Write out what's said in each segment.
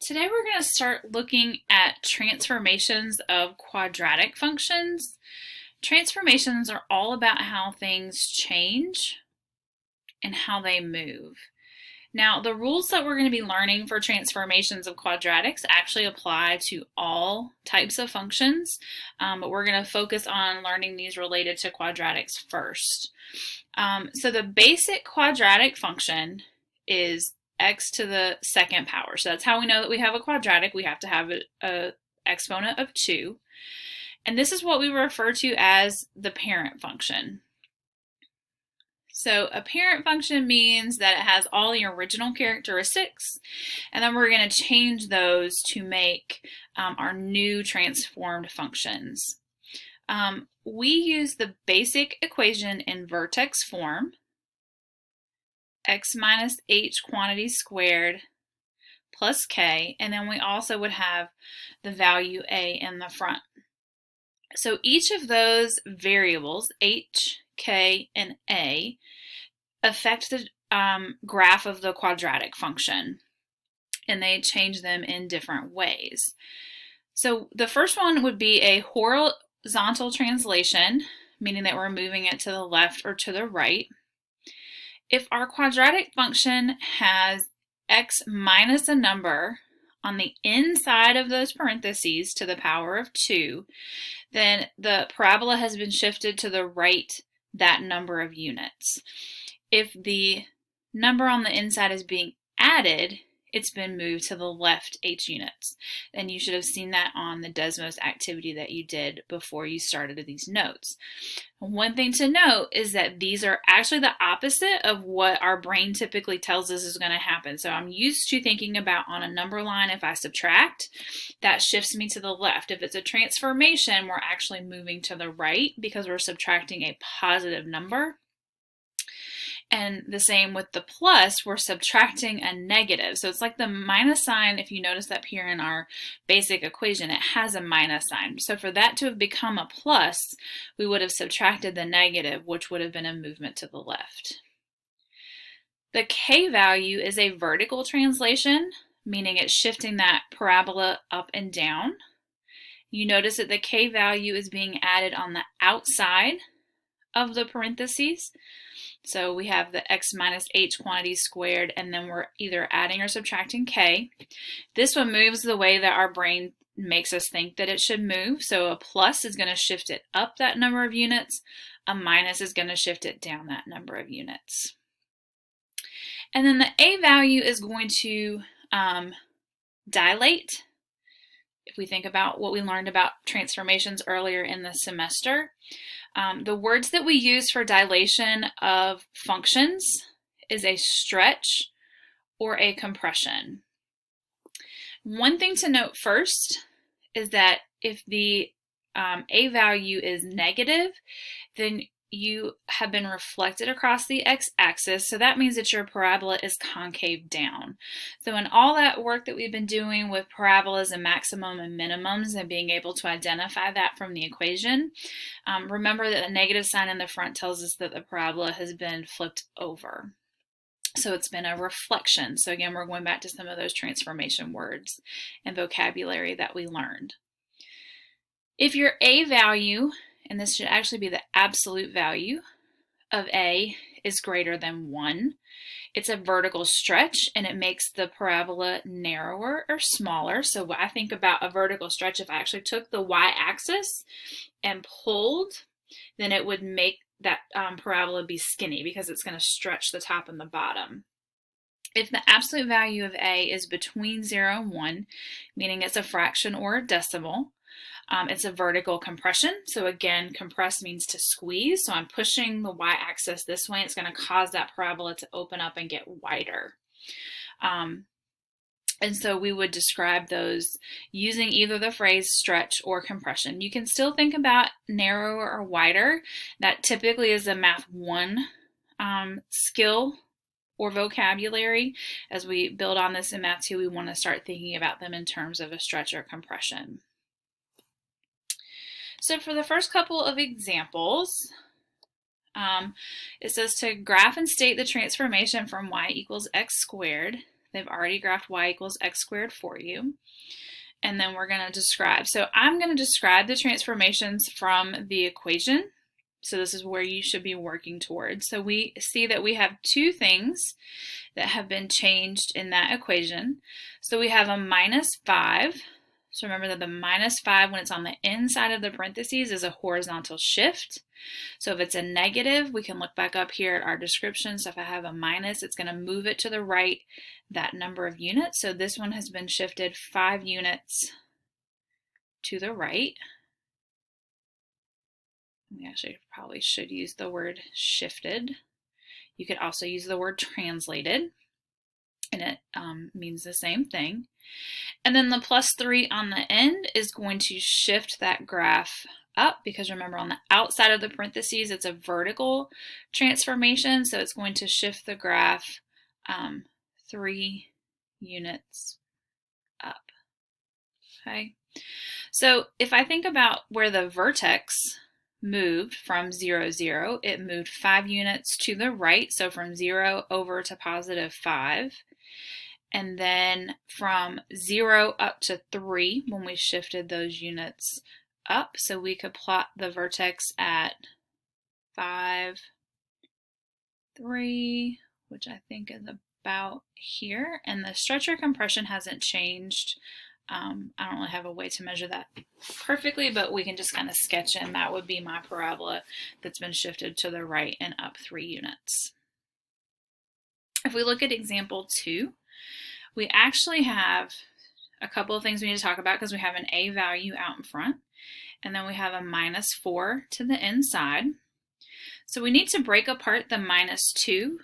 Today we're going to start looking at transformations of quadratic functions. Transformations are all about how things change and how they move. Now, the rules that we're going to be learning for transformations of quadratics actually apply to all types of functions, but we're going to focus on learning these related to quadratics first. So the basic quadratic function is x to the second power. So that's how we know that we have a quadratic. We have to have an exponent of 2. And this is what we refer to as the parent function. So a parent function means that it has all the original characteristics, and then we're going to change those to make our new transformed functions. We use the basic equation in vertex form, x minus h quantity squared plus k, and then we also would have the value a in the front. So each of those variables, h, k, and a, affect the graph of the quadratic function, and they change them in different ways. So the first one would be a horizontal translation, meaning that we're moving it to the left or to the right. If our quadratic function has x minus a number on the inside of those parentheses to the power of 2, then the parabola has been shifted to the right that number of units. If the number on the inside is being added, it's been moved to the left h units. And you should have seen that on the Desmos activity that you did before you started these notes. One thing to note is that these are actually the opposite of what our brain typically tells us is going to happen. So I'm used to thinking about on a number line, if I subtract, that shifts me to the left. If it's a transformation, we're actually moving to the right because we're subtracting a positive number. And the same with the plus, we're subtracting a negative. So it's like the minus sign, if you notice up here in our basic equation, it has a minus sign. So for that to have become a plus, we would have subtracted the negative, which would have been a movement to the left. The k value is a vertical translation, meaning it's shifting that parabola up and down. You notice that the k value is being added on the outside of the parentheses. So we have the x minus h quantity squared, and then we're either adding or subtracting k. This one moves the way that our brain makes us think that it should move. So a plus is going to shift it up that number of units. A minus is going to shift it down that number of units. And then the a value is going to dilate. If we think about what we learned about transformations earlier in the semester, the words that we use for dilation of functions is a stretch or a compression. One thing to note first is that if the a value is negative, then you have been reflected across the x-axis, so that means that your parabola is concave down. So in all that work that we've been doing with parabolas and maximum and minimums and being able to identify that from the equation, remember that the negative sign in the front tells us that the parabola has been flipped over. So it's been a reflection. So again, we're going back to some of those transformation words and vocabulary that we learned. If your a value, and this should actually be the absolute value of a, is greater than 1, it's a vertical stretch and it makes the parabola narrower or smaller. So I think about a vertical stretch, if I actually took the y-axis and pulled, then it would make that parabola be skinny because it's going to stretch the top and the bottom. If the absolute value of a is between 0 and 1, meaning it's a fraction or a decimal, it's a vertical compression. So again, compress means to squeeze. So I'm pushing the y-axis this way. It's going to cause that parabola to open up and get wider. And so we would describe those using either the phrase stretch or compression. You can still think about narrower or wider. That typically is a Math 1 skill or vocabulary. As we build on this in Math 2, we want to start thinking about them in terms of a stretch or compression. So for the first couple of examples, it says to graph and state the transformation from y equals x squared They've already graphed y equals x squared for you. And then we're going to describe. So I'm going to describe the transformations from the equation. So this is where you should be working towards. So we see that we have two things that have been changed in that equation. So we have a minus 5. So remember that the minus 5, when it's on the inside of the parentheses, is a horizontal shift. So if it's a negative, we can look back up here at our description. So if I have a minus, it's going to move it to the right that number of units. So this one has been shifted 5 units to the right. We actually probably should use the word shifted. You could also use the word translated, and it means the same thing. And then the plus 3 on the end is going to shift that graph up, because remember, on the outside of the parentheses, it's a vertical transformation, so it's going to shift the graph 3 units up. Okay, so if I think about where the vertex moved from 0, 0, it moved 5 units to the right, so from 0 over to positive 5. And then from 0 up to 3 when we shifted those units up. So we could plot the vertex at 5, 3, which I think is about here. And the stretcher compression hasn't changed. I don't really have a way to measure that perfectly, but we can just kind of sketch in. That would be my parabola that's been shifted to the right and up 3 units. If we look at example 2, we actually have a couple of things we need to talk about, because we have an a value out in front, and then we have a minus 4 to the inside. So we need to break apart the minus 2,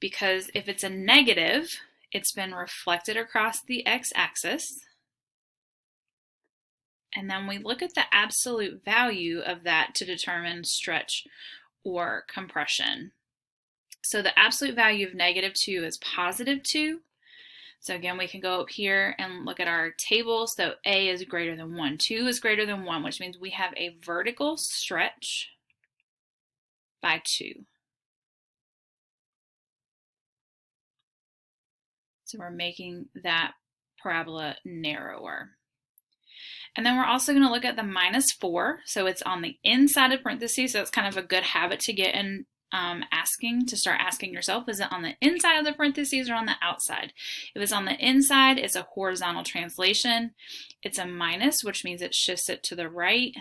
because if it's a negative, it's been reflected across the x-axis. And then we look at the absolute value of that to determine stretch or compression. So the absolute value of negative 2 is positive 2. So again, we can go up here and look at our table. So A is greater than 1. 2 is greater than 1, which means we have a vertical stretch by 2. So we're making that parabola narrower. And then we're also going to look at the minus 4. So it's on the inside of parentheses. So it's kind of a good habit to get in start asking yourself, is it on the inside of the parentheses or on the outside? If it's on the inside, it's a horizontal translation. It's a minus, which means it shifts it to the right.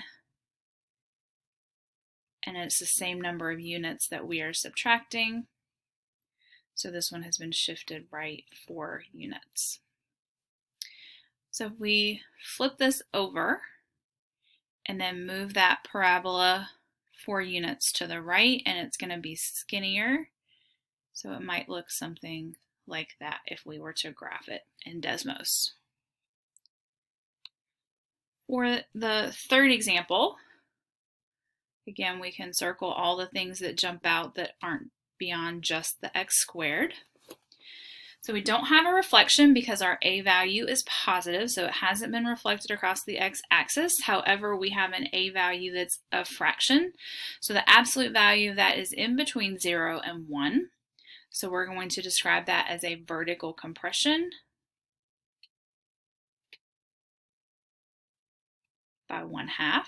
And it's the same number of units that we are subtracting. So this one has been shifted right 4 units. So if we flip this over and then move that parabola 4 units to the right, and it's going to be skinnier. So it might look something like that if we were to graph it in Desmos. For the third example, again, we can circle all the things that jump out that aren't beyond just the x squared. So we don't have a reflection because our a value is positive, so it hasn't been reflected across the x-axis. However, we have an a value that's a fraction. So the absolute value of that is in between 0 and 1. So we're going to describe that as a vertical compression by 1/2.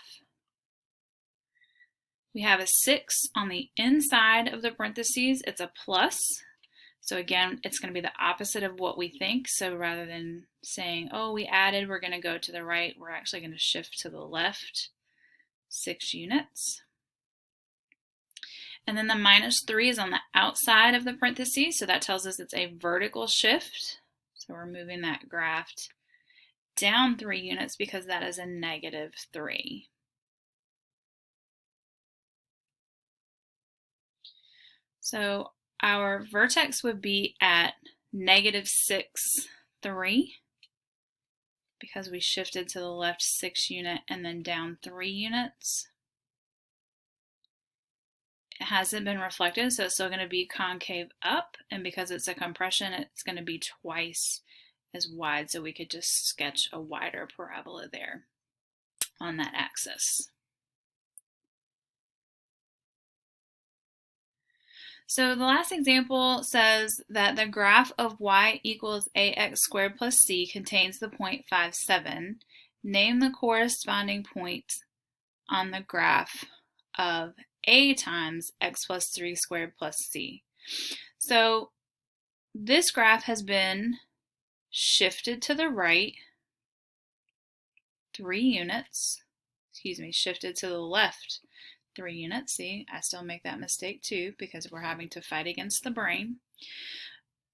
We have a 6 on the inside of the parentheses. It's a plus. So again, it's going to be the opposite of what we think. So rather than saying, oh, we added, we're going to go to the right, we're actually going to shift to the left 6 units. And then the minus 3 is on the outside of the parentheses. So that tells us it's a vertical shift. So we're moving that graph down 3 units because that is a negative 3. So our vertex would be at negative 6, 3, because we shifted to the left 6 unit and then down 3 units. It hasn't been reflected, so it's still going to be concave up, and because it's a compression, it's going to be twice as wide, so we could just sketch a wider parabola there on that axis. So the last example says that the graph of y equals ax squared plus c contains the point 5, 7. Name the corresponding point on the graph of a times x plus 3 squared plus c. So this graph has been shifted to the right 3 units. Shifted to the left 3 units. See, I still make that mistake too because we're having to fight against the brain.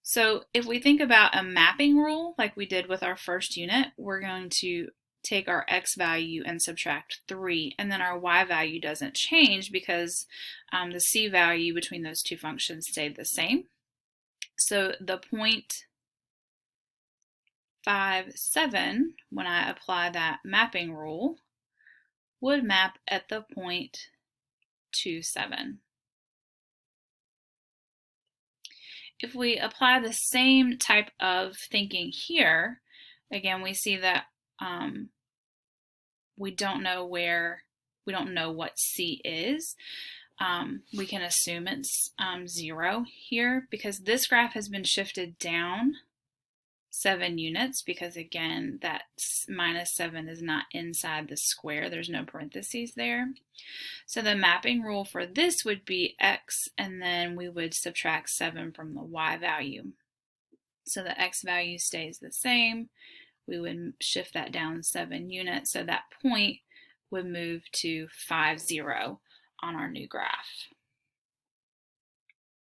So if we think about a mapping rule like we did with our first unit, we're going to take our x value and subtract 3, and then our y value doesn't change because the c value between those two functions stayed the same. So the point 5, 7, when I apply that mapping rule, would map at the point 2, 7. If we apply the same type of thinking here, again, we see that we don't know what C is. We can assume it's 0 here because this graph has been shifted down 7 units because, again, that minus 7 is not inside the square. There's no parentheses there. So the mapping rule for this would be x, and then we would subtract 7 from the y value. So the x value stays the same. We would shift that down 7 units, so that point would move to 5, 0 on our new graph.